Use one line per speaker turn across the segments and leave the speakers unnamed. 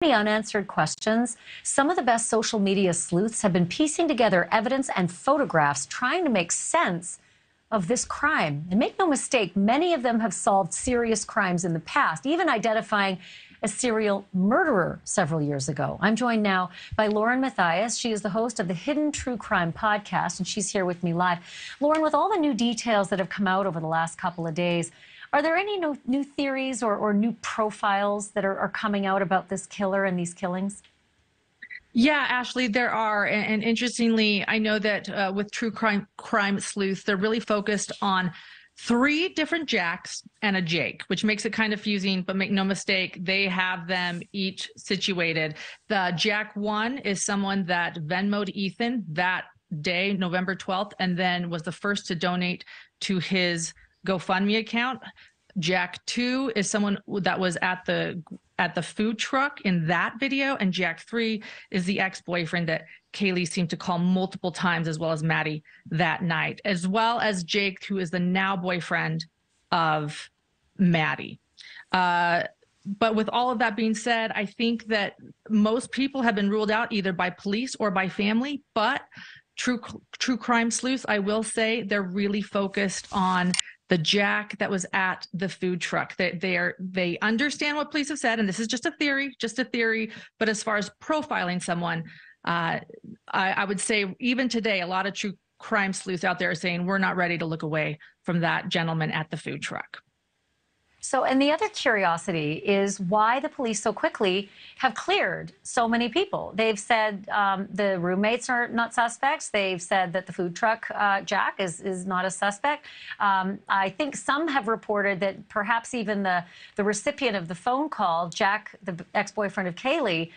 Many unanswered questions. Some of the best social media sleuths have been piecing together evidence and photographs trying to make sense of this crime. And make no mistake, many of them have solved serious crimes in the past, even identifying a serial murderer several years ago. I'm joined now by Lauren Matthias. She is the host of the Hidden True Crime podcast, and she's here with me live. Lauren, with all the new details that have come out over the last couple of days, are there any new theories or new profiles that are coming out about this killer and these killings?
Yeah, Ashley, there are. And interestingly, I know that with true crime sleuths, they're really focused on 3 different Jacks and a Jake, which makes it kind of confusing, but make no mistake, they have them each situated. The Jack 1 is someone that Venmo'd Ethan that day, November 12th, and then was the first to donate to his GoFundMe account. Jack 2 is someone that was at the food truck in that video, and Jack 3 is the ex-boyfriend that Kaylee seemed to call multiple times, as well as Maddie that night, as well as Jake, who is the now boyfriend of Maddie. But with all of that being said, I think that most people have been ruled out either by police or by family, but true crime sleuths, I will say, they're really focused on the Jack that was at the food truck. They understand what police have said, and this is just a theory. But as far as profiling someone, I would say even today, a lot of true crime sleuths out there are saying we're not ready to look away from that gentleman at the food truck.
So, and the other curiosity is why the police so quickly have cleared so many people. They've said the roommates are not suspects. They've said that the food truck Jack is not a suspect. I think some have reported that perhaps even the recipient of the phone call, Jack, the ex-boyfriend of Kaylee,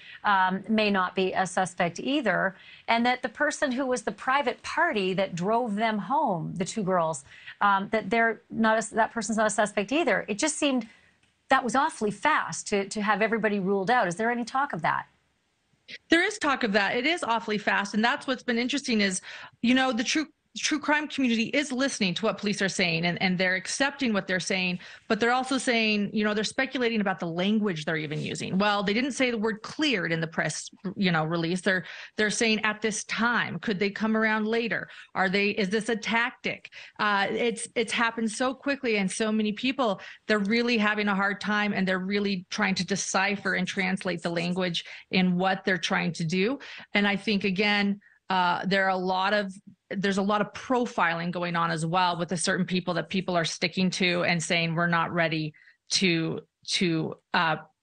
may not be a suspect either. And that the person who was the private party that drove them home, the 2 girls, that that person's not a suspect either. It just seemed that was awfully fast to have everybody ruled out. Is there any talk of that?
There is talk of that. It is awfully fast. And that's what's been interesting is, you know, the true crime community is listening to what police are saying, and they're accepting what they're saying, but they're also saying, you know, they're speculating about the language they're even using. Well, they didn't say the word cleared in the press, release. They're saying at this time. Could they come around later? Is this a tactic? It's happened so quickly, and so many people, they're really having a hard time, and they're really trying to decipher and translate the language in what they're trying to do. And I think, again, there's a lot of profiling going on as well with the certain people that people are sticking to and saying we're not ready to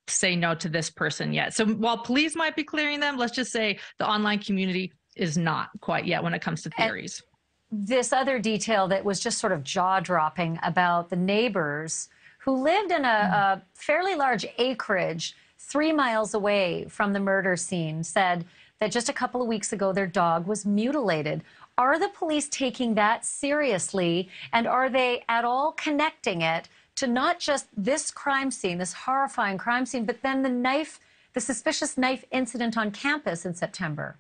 say no to this person yet. So while police might be clearing them, let's just say the online community is not quite yet when it comes to theories.
And this other detail that was just sort of jaw-dropping about the neighbors who lived in a fairly large acreage 3 miles away from the murder scene said that just a couple of weeks ago their dog was mutilated. Are the police taking that seriously, and are they at all connecting it to not just this crime scene, this horrifying crime scene, but then the suspicious knife incident on campus in September?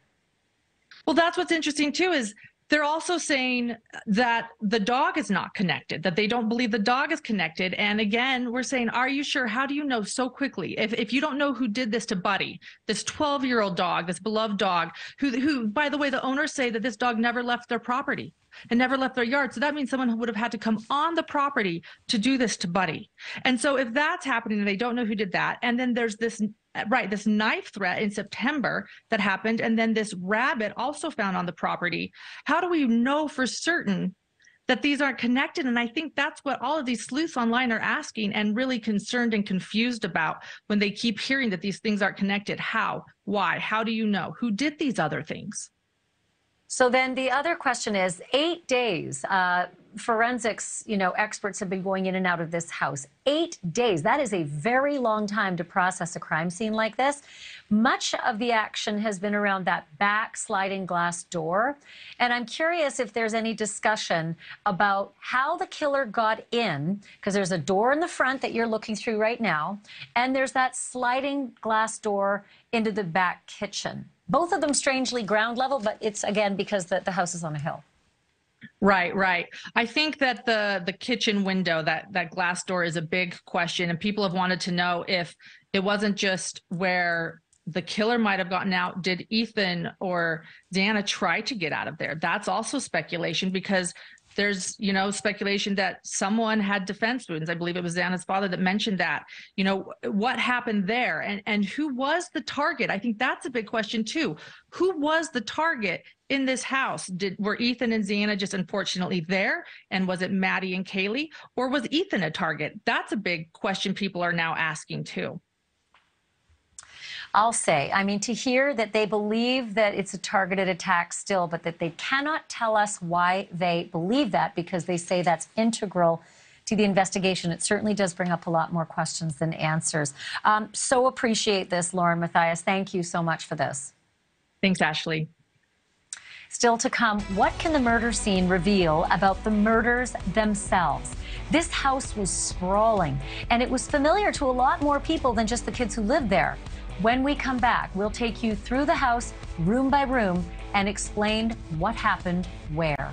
Well, that's what's interesting too, is they're also saying that the dog is not connected, that they don't believe the dog is connected. And again, we're saying, are you sure? How do you know so quickly? If you don't know who did this to Buddy, this 12-year-old dog, this beloved dog, who, by the way, the owners say that this dog never left their property and never left their yard. So that means someone would have had to come on the property to do this to Buddy. And so if that's happening and they don't know who did that, and then there's this knife threat in September that happened, and then this rabbit also found on the property, how do we know for certain that these aren't connected? And I think that's what all of these sleuths online are asking and really concerned and confused about when they keep hearing that these things aren't connected. How? Why? How do you know? Who did these other things?
So then the other question is 8 days. Forensics, experts have been going in and out of this house. 8 days. That is a very long time to process a crime scene like this. Much of the action has been around that back sliding glass door. And I'm curious if there's any discussion about how the killer got in, because there's a door in the front that you're looking through right now, and there's that sliding glass door into the back kitchen. Both of them strangely ground level, but it's, again, because the house is on a hill.
Right. I think that the kitchen window, that glass door, is a big question, and people have wanted to know if it wasn't just where the killer might have gotten out. Did Ethan or Xana try to get out of there? That's also speculation, because there's, speculation that someone had defense wounds. I believe it was Xana's father that mentioned that. What happened there, and who was the target? I think that's a big question too. Who was the target in this house? Were Ethan and Xana just unfortunately there? And was it Maddie and Kaylee? Or was Ethan a target? That's a big question people are now asking too.
I'll say, to hear that they believe that it's a targeted attack still, but that they cannot tell us why they believe that, because they say that's integral to the investigation. It certainly does bring up a lot more questions than answers. So appreciate this, Lauren Matthias. Thank you so much for this.
Thanks, Ashleigh.
Still to come, what can the murder scene reveal about the murders themselves? This house was sprawling, and it was familiar to a lot more people than just the kids who lived there. When we come back, we'll take you through the house, room by room, and explain what happened where.